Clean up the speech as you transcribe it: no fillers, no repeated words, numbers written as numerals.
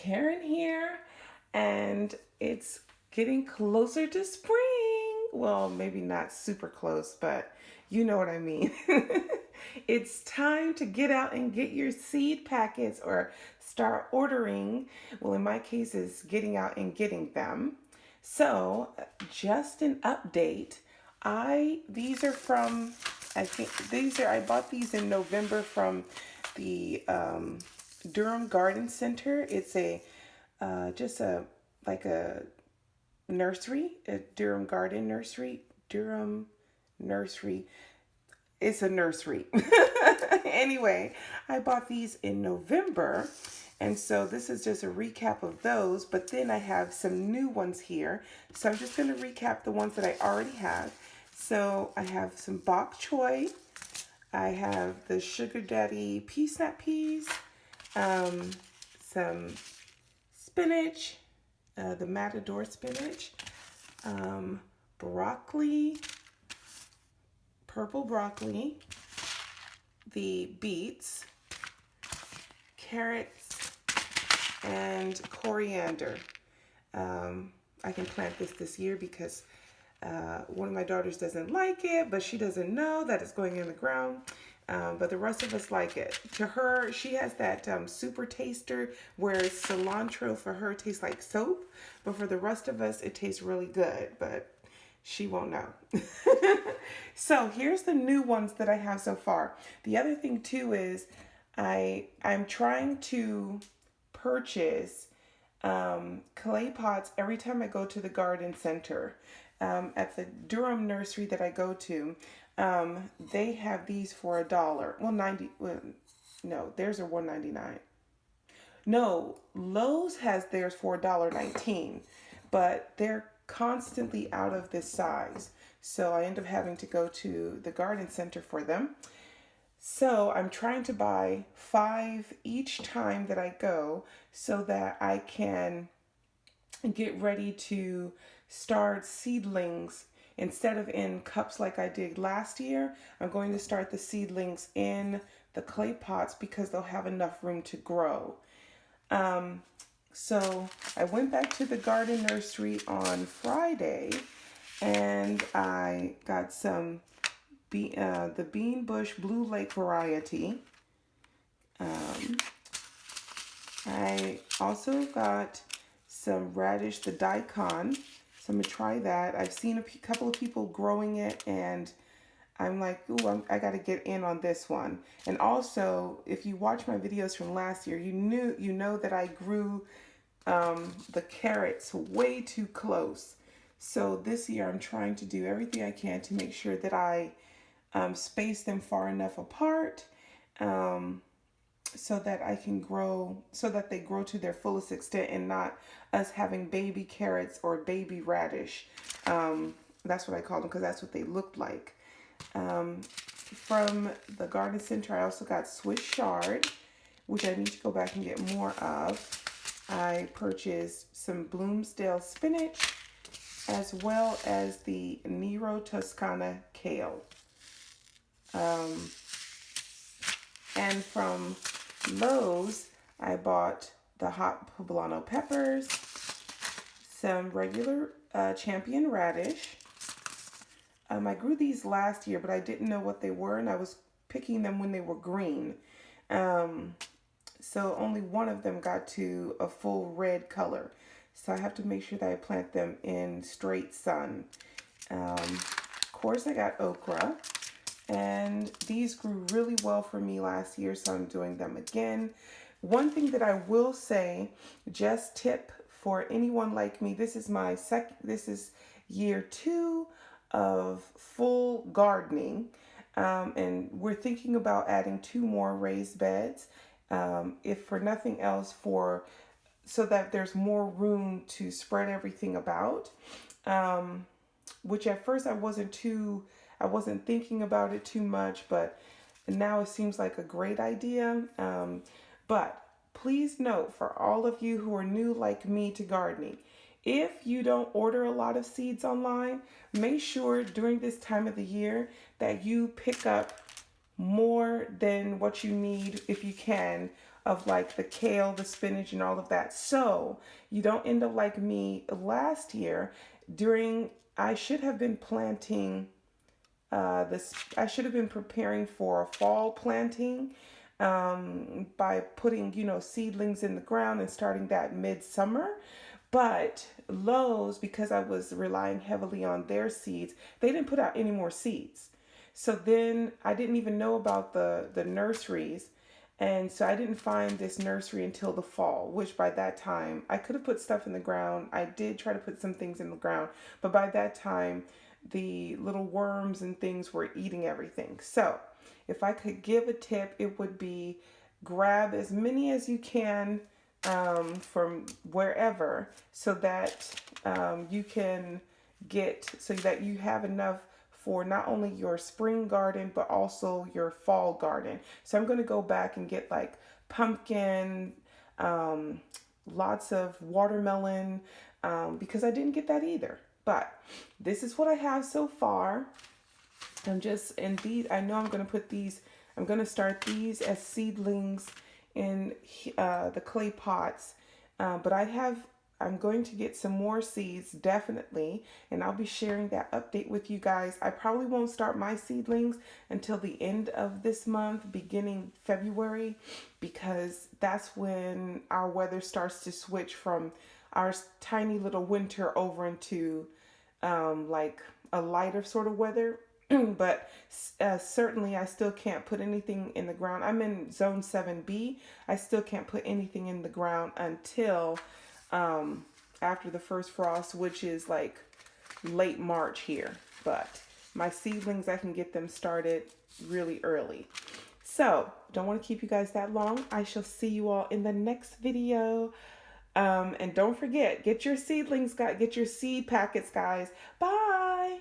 Karen here, and it's getting closer to spring. Well, maybe not super close, but you know what I mean. It's time to get out and get your seed packets or start ordering. Well, in my case, is getting out and getting them. So, just an update. These are from I bought these in November from the Durham Garden Center. It's a just a like a nursery, a Durham Garden Nursery, Durham Nursery. It's a nursery. Anyway, I bought these in November. And so this is just a recap of those, but then I have some new ones here. So I'm just going to recap the ones that I already have. So I have some bok choy. I have the Sugar Daddy pea snap peas, some spinach, the Matador spinach, broccoli, purple broccoli, the beets, carrots, and coriander. I can plant this year because one of my daughters doesn't like it, but she doesn't know that it's going in the ground. But the rest of us like it. To her, she has that super taster where cilantro for her tastes like soap, but for the rest of us, it tastes really good, but she won't know. So here's the new ones that I have so far. The other thing too is I'm trying to purchase clay pots every time I go to the garden center. At the Durham nursery that I go to, they have these for $1. Well, 90. Well, no, theirs are $1.99. No, Lowe's has theirs for $1.19, but they're constantly out of this size. So I end up having to go to the garden center for them. So I'm trying to buy 5 each time that I go so that I can get ready to start seedlings instead of in cups like I did last year. I'm going to start the seedlings in the clay pots because they'll have enough room to grow. So I went back to the garden nursery on Friday and I got some the Bean Bush Blue Lake variety. I also got some radish, the daikon. So I'm gonna try that. I've seen a couple of people growing it, and I'm like, ooh, I got to get in on this one. And also, if you watch my videos from last year, you know that I grew the carrots way too close. So this year, I'm trying to do everything I can to make sure that I space them far enough apart. So that I can grow, so that they grow to their fullest extent and not us having baby carrots or baby radish. That's what I call them because that's what they look like. From the garden center, I also got Swiss chard, which I need to go back and get more of. I purchased some Bloomsdale spinach as well as the Nero Toscana kale. And from Lowe's, I bought the hot poblano peppers, some regular champion radish. I grew these last year, but I didn't know what they were, and I was picking them when they were green. So only one of them got to a full red color. So I have to make sure that I plant them in straight sun. Of course, I got okra. And these grew really well for me last year, so I'm doing them again. One thing that I will say, just tip for anyone like me, this is year 2 of full gardening. And we're thinking about adding 2 more raised beds, if for nothing else, so that there's more room to spread everything about. Which at first I wasn't thinking about it too much, but now it seems like a great idea. But please note, for all of you who are new like me to gardening, if you don't order a lot of seeds online, make sure during this time of the year that you pick up more than what you need, if you can, of like the kale, the spinach, and all of that. So you don't end up like me last year. I should have been planting this. I should have been preparing for a fall planting by putting, seedlings in the ground and starting that midsummer. But Lowe's, because I was relying heavily on their seeds, they didn't put out any more seeds. So then I didn't even know about the nurseries. And so I didn't find this nursery until the fall, which by that time I could have put stuff in the ground. I did try to put some things in the ground, but by that time the little worms and things were eating everything. So if I could give a tip, it would be grab as many as you can from wherever so that you can so that you have enough for not only your spring garden but also your fall garden. So I'm going to go back and get like pumpkin, lots of watermelon, because I didn't get that either. But this is what I have so far. And these, I know I'm going to put these, I'm going to start these as seedlings in the clay pots. But I'm going to get some more seeds, definitely. And I'll be sharing that update with you guys. I probably won't start my seedlings until the end of this month, beginning February, because that's when our weather starts to switch from our tiny little winter over into like a lighter sort of weather. But certainly I still can't put anything in the ground. I'm in zone 7B. I still can't put anything in the ground until after the first frost, which is like late March here. But my seedlings, I can get them started really early. So don't want to keep you guys that long. I shall see you all in the next video. And don't forget, get your seedlings, get your seed packets, guys. Bye.